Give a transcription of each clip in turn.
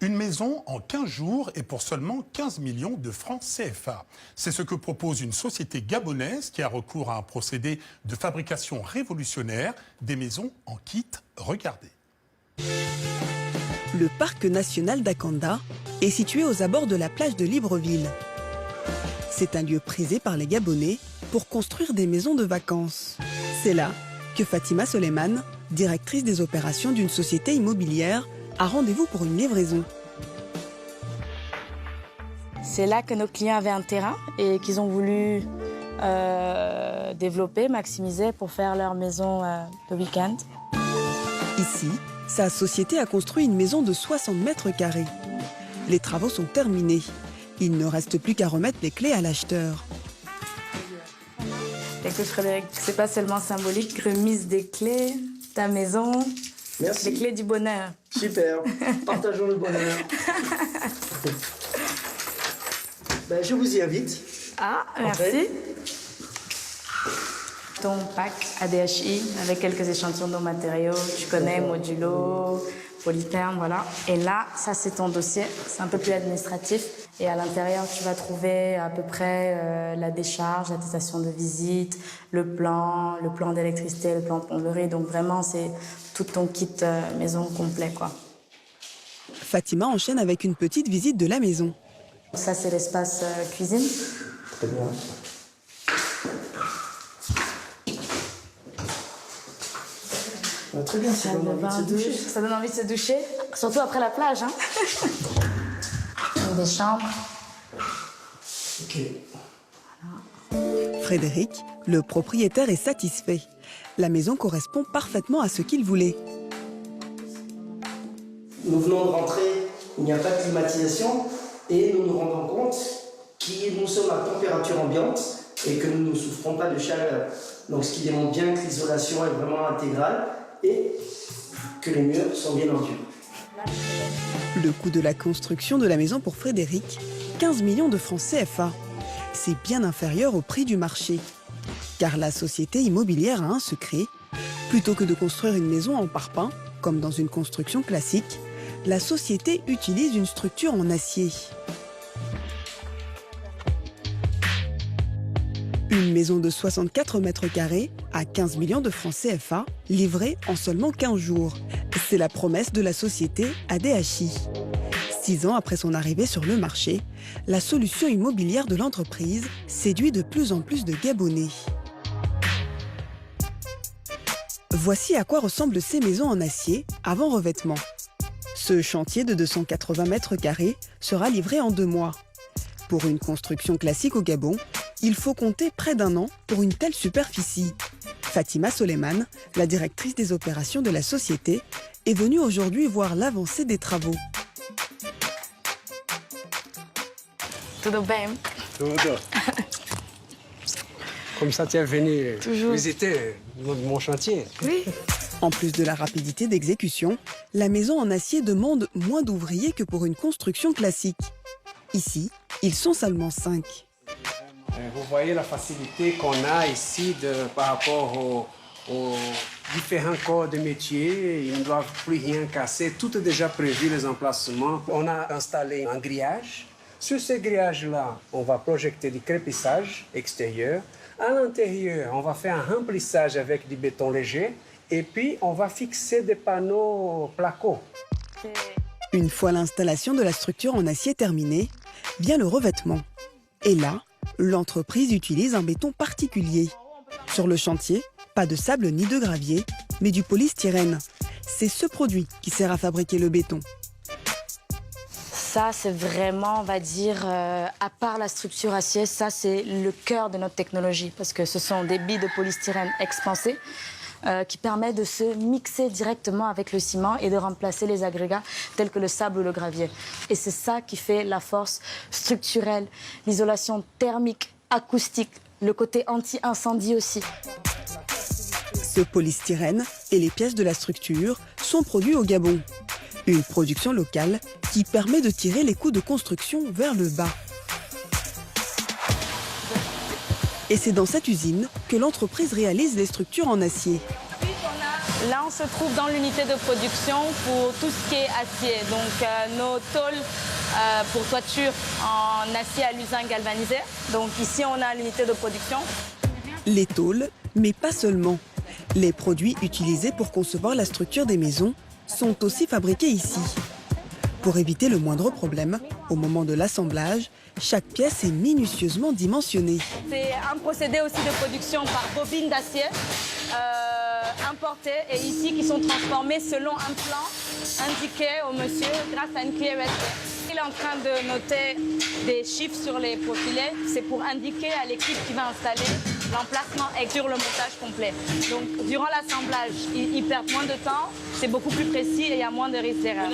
Une maison en 15 jours et pour seulement 15 millions de francs CFA. C'est ce que propose une société gabonaise qui a recours à un procédé de fabrication révolutionnaire, des maisons en kit. Regardez. Le parc national d'Akanda est situé aux abords de la plage de Libreville. C'est un lieu prisé par les Gabonais pour construire des maisons de vacances. C'est là que Fatima Soleiman, directrice des opérations d'une société immobilière, a rendez-vous pour une livraison. C'est là que nos clients avaient un terrain et qu'ils ont voulu développer, maximiser pour faire leur maison de week-end. Ici, sa société a construit une maison de 60 mètres carrés. Les travaux sont terminés. Il ne reste plus qu'à remettre les clés à l'acheteur. Écoute Frédéric, c'est pas seulement symbolique, remise des clés, ta maison, merci. Les clés du bonheur. Super, partageons le bonheur. Ben, je vous y invite. Ah, merci. Ton pack ADHI avec quelques échantillons de nos matériaux, tu connais, modulo, polytherme, voilà. Et là, ça c'est ton dossier, c'est un peu plus administratif. Et à l'intérieur, tu vas trouver à peu près la décharge, l'attestation de visite, le plan d'électricité, le plan de plomberie. Donc vraiment, c'est tout ton kit maison complet, quoi. Fatima enchaîne avec une petite visite de la maison. Ça, c'est l'espace cuisine. Très bien. Très bien, ça donne envie de se doucher. Ça donne envie de se doucher, surtout après la plage. Hein. Des chambres. Ok. Frédéric, le propriétaire, est satisfait. La maison correspond parfaitement à ce qu'il voulait. Nous venons de rentrer, il n'y a pas de climatisation et nous nous rendons compte que nous sommes à température ambiante et que nous ne souffrons pas de chaleur. Donc ce qui démontre bien que l'isolation est vraiment intégrale et que les murs sont bien en dur. Le coût de la construction de la maison pour Frédéric, 15 millions de francs CFA. C'est bien inférieur au prix du marché. Car la société immobilière a un secret. Plutôt que de construire une maison en parpaing, comme dans une construction classique, la société utilise une structure en acier. Une maison de 64 mètres carrés à 15 millions de francs CFA, livrée en seulement 15 jours. C'est la promesse de la société ADHI. 6 ans après son arrivée sur le marché, la solution immobilière de l'entreprise séduit de plus en plus de Gabonais. Voici à quoi ressemblent ces maisons en acier avant revêtement. Ce chantier de 280 mètres carrés sera livré en 2 mois. Pour une construction classique au Gabon, il faut compter près d'1 an pour une telle superficie. Fatima Soleiman, la directrice des opérations de la société, est venue aujourd'hui voir l'avancée des travaux. Tudo bem? Tudo. Comme ça, tu es venu Toujours. visiter mon chantier. Oui. En plus de la rapidité d'exécution, la maison en acier demande moins d'ouvriers que pour une construction classique. Ici, ils sont seulement 5. Vous voyez la facilité qu'on a ici par rapport aux différents corps de métier. Ils ne doivent plus rien casser. Tout est déjà prévu, les emplacements. On a installé un grillage. Sur ce grillage-là, on va projeter du crépissage extérieur. À l'intérieur, on va faire un remplissage avec du béton léger. Et puis, on va fixer des panneaux placo. Une fois l'installation de la structure en acier terminée, vient le revêtement. Et là, l'entreprise utilise un béton particulier. Sur le chantier, pas de sable ni de gravier, mais du polystyrène. C'est ce produit qui sert à fabriquer le béton. Ça, c'est vraiment, on va dire, à part la structure acier, ça, c'est le cœur de notre technologie. Parce que ce sont des billes de polystyrène expansées qui permettent de se mixer directement avec le ciment et de remplacer les agrégats tels que le sable ou le gravier. Et c'est ça qui fait la force structurelle, l'isolation thermique, acoustique, le côté anti-incendie aussi. Ce polystyrène et les pièces de la structure sont produits au Gabon. Une production locale qui permet de tirer les coûts de construction vers le bas. Et c'est dans cette usine que l'entreprise réalise les structures en acier. Là, on se trouve dans l'unité de production pour tout ce qui est acier. Donc, nos tôles pour toiture en acier à lusin galvanisé. Donc, ici, on a l'unité de production. Les tôles, mais pas seulement. Les produits utilisés pour concevoir la structure des maisons sont aussi fabriqués ici. Pour éviter le moindre problème, au moment de l'assemblage, chaque pièce est minutieusement dimensionnée. C'est un procédé aussi de production par bobine d'acier importé et ici qui sont transformés selon un plan indiqué au monsieur grâce à une clé USB. Il est en train de noter des chiffres sur les profilés. C'est pour indiquer à l'équipe qui va installer l'emplacement et sur le montage complet. Donc durant l'assemblage, ils perdent moins de temps, c'est beaucoup plus précis et il y a moins de risques d'erreur.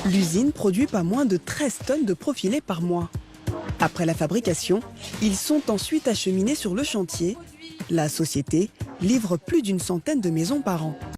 L'usine produit pas moins de 13 tonnes de profilés par mois. Après la fabrication, ils sont ensuite acheminés sur le chantier. La société livre plus d'une centaine de maisons par an.